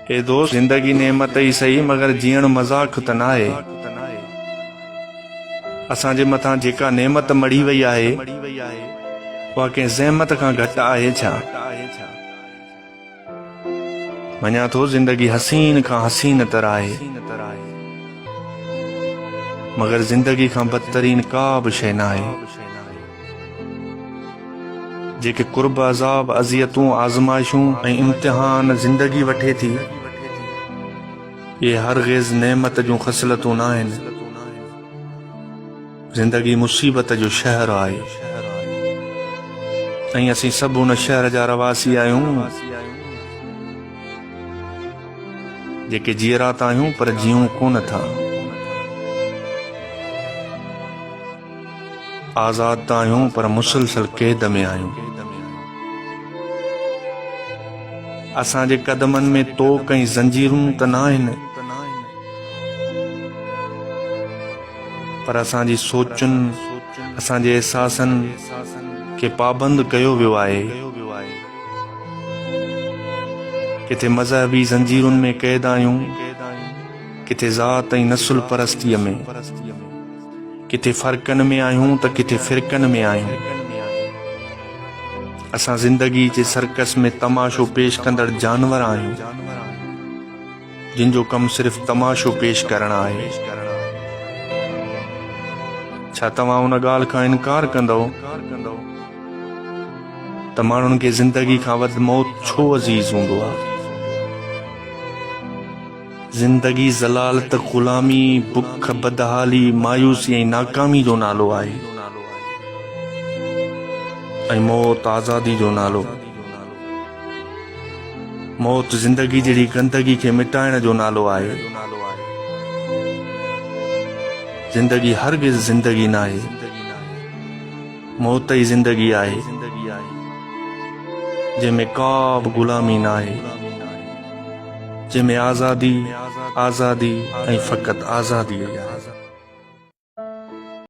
ए दोस्त, जिंदगी नेमत ही सही मगर जीअण मज़ाक त नाहे। असांजे मथां जेका नेमत मड़ी वई आहे उहा कंहिं ज़हमत खां घटि आहे छा? मञा थो जिंदगी हसीन खां हसीन तर आहे, मगर जिंदगी खां बदतरीन का बि शइ नाहे। जेके कुर्ब अज़ाब अज़ियतूं आज़माइशूं ऐं इम्तिहान जिंदगी वठे थी, ये हरगिज़ नेमत जूं ख़सलतूं न आहिनि। जिंदगी मुसीबत जो शहर आहे ऐं असीं सभु उन शहर जा रवासी आहियूं जेके जीअरात आहियूं पर जीऊं कोन था। आज़ाद आहियूं पर मुसलसल क़ैद में आहियूं। असांजे कदमनि में तोक ऐं ज़ंजीरूं त न आहिनि, पर असांजी सोचुनि असांजे एहसासनि खे पाबंद कयो वियो आहे। किथे मज़हबी ज़ंजीरुनि में क़ैद आहियूं, किथे ज़ात ऐं नस्ल परस्तीअ में, किथे फ़र्क़नि में आहियूं त किथे फ़िरक़नि में आहियूं। असां ज़िंदगी जे सर्कस में तमाशो पेश कंदड़ जानवर आहियूं, जिन जो कम सिर्फ़ तमाशो पेश करणु आहे। छा तव्हां उन ॻाल्हि खां इनकार कंदव त माण्हुनि खे ज़िंदगी खां वधि मौत छो अज़ीज़ हूंदो आहे? ज़िंदगी ज़लालत, ग़ुलामी, बुख, बदहाली, मायूसी ऐं नाकामी जो नालो आहे, ऐं मौत आज़ादी जो नालो। मौत ज़िंदगी जहिड़ी गंदगी खे मिटाइण जो नालो आहे। जिंदगी हरगिज़ ज़िंदगी न आहे, मौत ई ज़िंदगी आहे, जंहिंमें का बि ग़ुलामी न आहे, जंहिंमें आज़ादी आज़ादी ऐं फ़क़ति आज़ादी आहे।